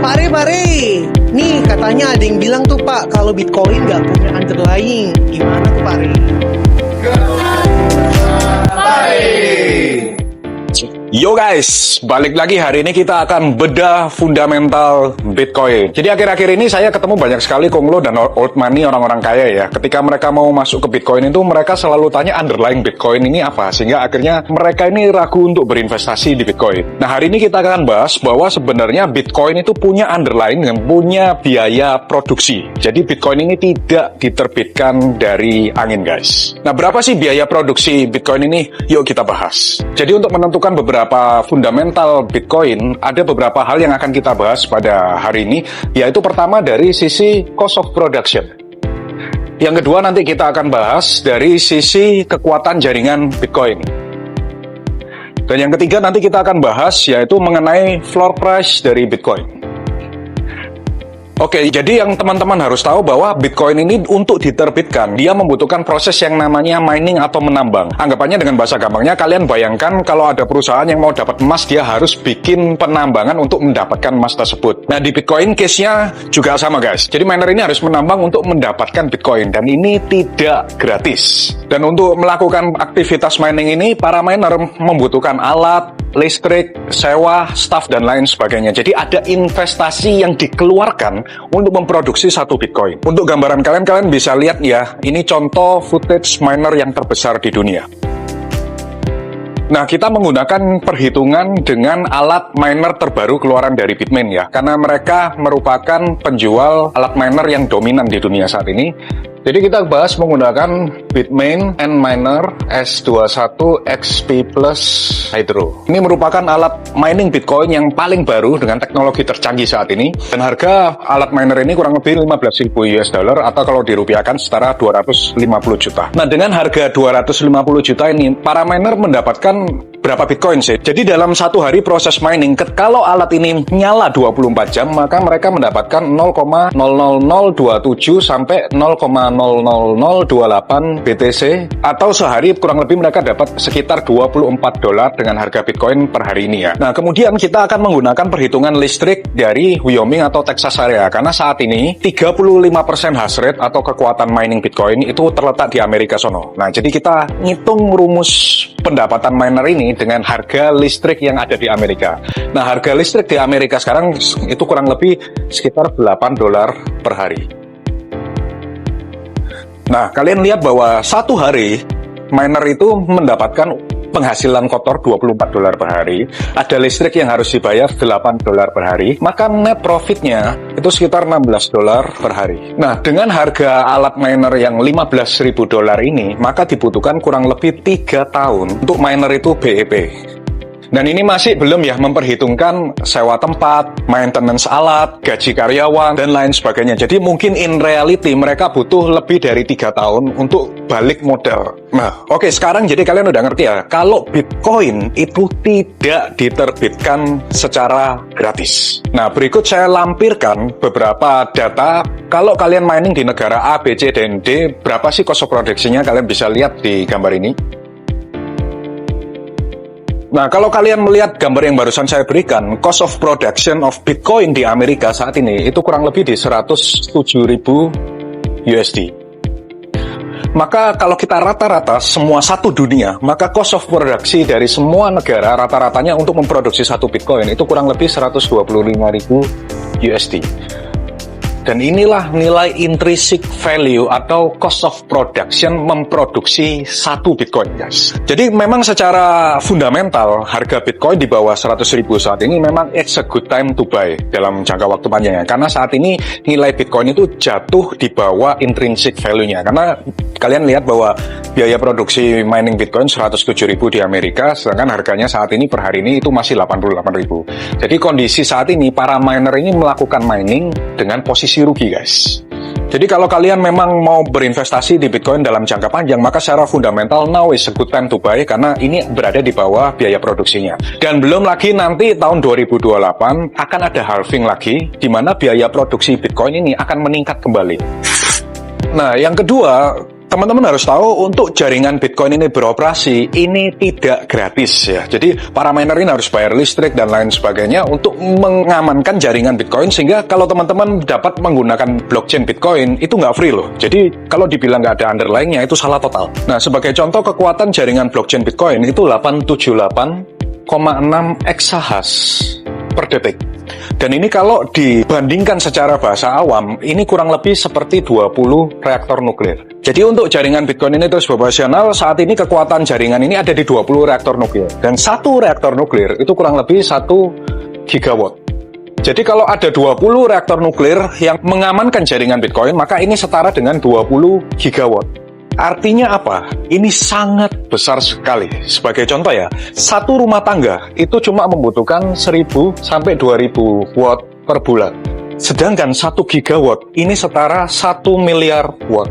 Pare, nih katanya ada yang bilang tuh Pak, kalau Bitcoin nggak punya underlying. Gimana tuh Pare? Yo guys, balik lagi. Hari ini kita akan bedah fundamental Bitcoin. Jadi akhir-akhir ini saya ketemu banyak sekali konglo dan old money, orang-orang kaya ya. Ketika mereka mau masuk ke Bitcoin itu, mereka selalu tanya underlying Bitcoin ini apa, sehingga akhirnya mereka ini ragu untuk berinvestasi di Bitcoin. Nah, hari ini kita akan bahas bahwa sebenarnya Bitcoin itu punya underlying dan punya biaya produksi. Jadi Bitcoin ini tidak diterbitkan dari angin guys. Nah, berapa sih biaya produksi Bitcoin ini? Yuk kita bahas. Jadi untuk menentukan beberapa fundamental Bitcoin, ada beberapa hal yang akan kita bahas pada hari ini, yaitu pertama dari sisi cost of production. Yang kedua nanti kita akan bahas dari sisi kekuatan jaringan Bitcoin. Dan yang ketiga nanti kita akan bahas yaitu mengenai floor price dari Bitcoin. Oke, jadi yang teman-teman harus tahu bahwa Bitcoin ini untuk diterbitkan, dia membutuhkan proses yang namanya mining atau menambang. Anggapannya dengan bahasa gampangnya, kalian bayangkan kalau ada perusahaan yang mau dapat emas, dia harus bikin penambangan untuk mendapatkan emas tersebut. Nah, di Bitcoin case-nya juga sama guys. Jadi miner ini harus menambang untuk mendapatkan Bitcoin, dan ini tidak gratis. Dan untuk melakukan aktivitas mining ini, para miner membutuhkan alat, listrik, sewa, staff, dan lain sebagainya. Jadi ada investasi yang dikeluarkan untuk memproduksi satu Bitcoin. Untuk gambaran kalian bisa lihat ya, ini contoh footage miner yang terbesar di dunia. Nah, kita menggunakan perhitungan dengan alat miner terbaru keluaran dari Bitmain ya, karena mereka merupakan penjual alat miner yang dominan di dunia saat ini. Jadi kita bahas menggunakan Bitmain Antminer S21 XP Plus Hydro. Ini merupakan alat mining Bitcoin yang paling baru dengan teknologi tercanggih saat ini. Dan harga alat miner ini kurang lebih 15.000 US dollar atau kalau dirupiahkan setara 250 juta. Nah, dengan harga 250 juta ini, para miner mendapatkan berapa Bitcoin sih? Jadi dalam satu hari proses mining, kalau alat ini nyala 24 jam, maka mereka mendapatkan 0,00027 sampai 0,00028 BTC, atau sehari kurang lebih mereka dapat sekitar 24 dolar dengan harga Bitcoin per hari ini ya. Nah, kemudian kita akan menggunakan perhitungan listrik dari Wyoming atau Texas area, karena saat ini 35% hash rate atau kekuatan mining Bitcoin itu terletak di Amerika sono. Nah, jadi kita ngitung rumus pendapatan miner ini dengan harga listrik yang ada di Amerika. Nah, harga listrik di Amerika sekarang itu kurang lebih sekitar 8 dolar per hari. Nah, kalian lihat bahwa satu hari miner itu mendapatkan penghasilan kotor 24 dolar per hari, ada listrik yang harus dibayar 8 dolar per hari, maka net profitnya itu sekitar 16 dolar per hari. Nah, dengan harga alat miner yang 15.000 dolar ini, maka dibutuhkan kurang lebih 3 tahun untuk miner itu BEP. Dan ini masih belum ya memperhitungkan sewa tempat, maintenance alat, gaji karyawan, dan lain sebagainya. Jadi mungkin in reality mereka butuh lebih dari 3 tahun untuk balik modal. Nah, oke, sekarang jadi kalian udah ngerti ya, kalau Bitcoin itu tidak diterbitkan secara gratis. Nah, berikut saya lampirkan beberapa data. Kalau kalian mining di negara A, B, C, dan D, berapa sih cost of production-nya? Kalian bisa lihat di gambar ini. Nah, kalau kalian melihat gambar yang barusan saya berikan, cost of production of Bitcoin di Amerika saat ini itu kurang lebih di 107.000 USD. Maka kalau kita rata-rata semua satu dunia, maka cost of produksi dari semua negara rata-ratanya untuk memproduksi satu Bitcoin itu kurang lebih 125.000 USD. Dan inilah nilai intrinsic value atau cost of production memproduksi satu Bitcoin, guys. Jadi memang secara fundamental harga Bitcoin di bawah 100.000 saat ini memang it's a good time to buy dalam jangka waktu panjangnya. Karena saat ini nilai Bitcoin itu jatuh di bawah intrinsic value-nya. Karena kalian lihat bahwa biaya produksi mining Bitcoin 107.000 di Amerika, sedangkan harganya saat ini per hari ini itu masih 88.000. Jadi kondisi saat ini para miner ini melakukan mining dengan posisi rugi guys. Jadi kalau kalian memang mau berinvestasi di Bitcoin dalam jangka panjang, maka secara fundamental now is a good time to buy karena ini berada di bawah biaya produksinya. Dan belum lagi nanti tahun 2028 akan ada halving lagi, di mana biaya produksi Bitcoin ini akan meningkat kembali. Nah, yang kedua, teman-teman harus tahu untuk jaringan Bitcoin ini beroperasi, ini tidak gratis ya. Jadi para miner ini harus bayar listrik dan lain sebagainya untuk mengamankan jaringan Bitcoin, sehingga kalau teman-teman dapat menggunakan blockchain Bitcoin itu nggak free loh. Jadi kalau dibilang nggak ada underlying-nya itu salah total. Nah, sebagai contoh kekuatan jaringan blockchain Bitcoin itu 878,6 exahash per detik. Dan ini kalau dibandingkan secara bahasa awam, ini kurang lebih seperti 20 reaktor nuklir. Jadi untuk jaringan Bitcoin ini terus proporsional, saat ini kekuatan jaringan ini ada di 20 reaktor nuklir. Dan satu reaktor nuklir itu kurang lebih 1 gigawatt. Jadi kalau ada 20 reaktor nuklir yang mengamankan jaringan Bitcoin, maka ini setara dengan 20 gigawatt. Artinya apa? Ini sangat besar sekali. Sebagai contoh ya, satu rumah tangga itu cuma membutuhkan 1000 sampai 2000 watt per bulan. Sedangkan 1 gigawatt ini setara 1 miliar watt.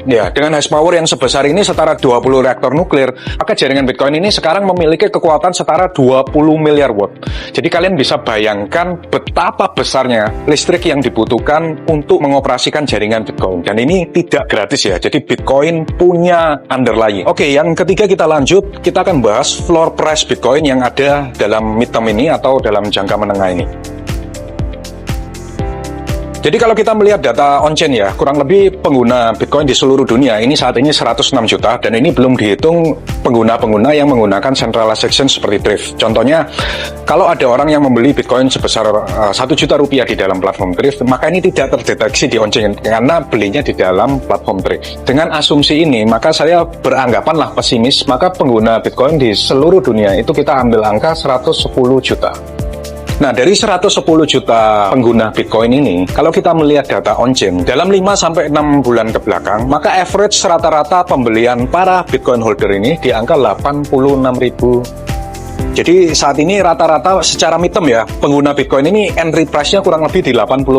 Ya, dengan hash power yang sebesar ini setara 20 reaktor nuklir, maka jaringan Bitcoin ini sekarang memiliki kekuatan setara 20 miliar watt. Jadi kalian bisa bayangkan betapa besarnya listrik yang dibutuhkan untuk mengoperasikan jaringan Bitcoin. Dan ini tidak gratis ya, jadi Bitcoin punya underlying. Oke, yang ketiga kita lanjut, kita akan bahas floor price Bitcoin yang ada dalam midterm ini atau dalam jangka menengah ini. Jadi kalau kita melihat data on-chain ya, kurang lebih pengguna Bitcoin di seluruh dunia ini saat ini 106 juta, dan ini belum dihitung pengguna-pengguna yang menggunakan centralized exchange seperti Thrift. Contohnya, kalau ada orang yang membeli Bitcoin sebesar 1 juta rupiah di dalam platform Thrift, maka ini tidak terdeteksi di on-chain karena belinya di dalam platform Thrift. Dengan asumsi ini, maka saya beranggapanlah pesimis, maka pengguna Bitcoin di seluruh dunia itu kita ambil angka 110 juta. Nah, dari 110 juta pengguna Bitcoin ini, kalau kita melihat data on-chain, dalam 5-6 bulan ke belakang, maka average rata-rata pembelian para Bitcoin holder ini di angka 86.000. Jadi saat ini rata-rata secara midterm ya, pengguna Bitcoin ini entry price-nya kurang lebih di 86.000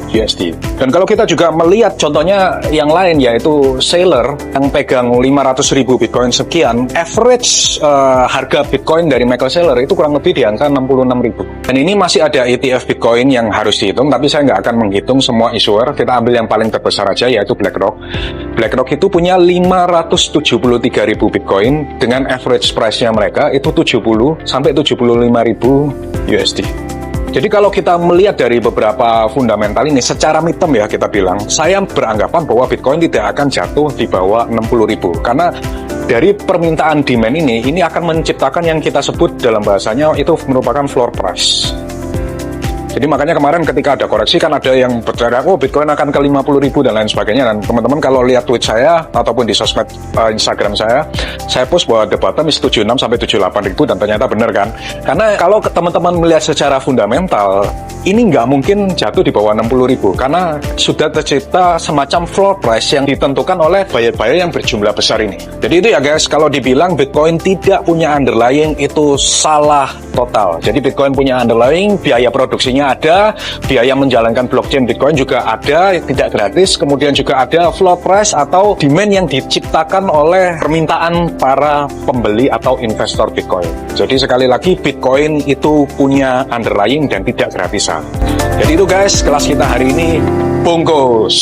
USD. Dan kalau kita juga melihat contohnya yang lain, yaitu Sailor yang pegang 500.000 Bitcoin sekian, average harga Bitcoin dari Michael Saylor itu kurang lebih di angka 66.000. Dan ini masih ada ETF Bitcoin yang harus dihitung, tapi saya nggak akan menghitung semua issuer. Kita ambil yang paling terbesar aja, yaitu BlackRock. BlackRock itu punya 573.000 Bitcoin dengan average price-nya mereka itu 70 sampai 75.000 USD. Jadi kalau kita melihat dari beberapa fundamental ini secara midterm ya, kita bilang, saya beranggapan bahwa Bitcoin tidak akan jatuh di bawah 60.000 karena dari permintaan demand ini akan menciptakan yang kita sebut dalam bahasanya itu merupakan floor price. Jadi makanya kemarin ketika ada koreksi kan ada yang bercerita, oh Bitcoin akan ke 50.000 dan lain sebagainya. Dan teman-teman kalau lihat tweet saya ataupun di sosmed Instagram saya post bahwa the bottom is 76 sampai 78.000 dan ternyata benar kan. Karena kalau teman-teman melihat secara fundamental, ini nggak mungkin jatuh di bawah 60.000 karena sudah tercipta semacam floor price yang ditentukan oleh buyer-buyer yang berjumlah besar ini. Jadi itu ya guys, kalau dibilang Bitcoin tidak punya underlying itu salah total. Jadi Bitcoin punya underlying, biaya produksinya ada, biaya menjalankan blockchain Bitcoin juga ada, tidak gratis, kemudian juga ada floor price atau demand yang diciptakan oleh permintaan para pembeli atau investor Bitcoin. Jadi sekali lagi Bitcoin itu punya underlying dan tidak gratisan. Jadi itu guys, kelas kita hari ini bungkus.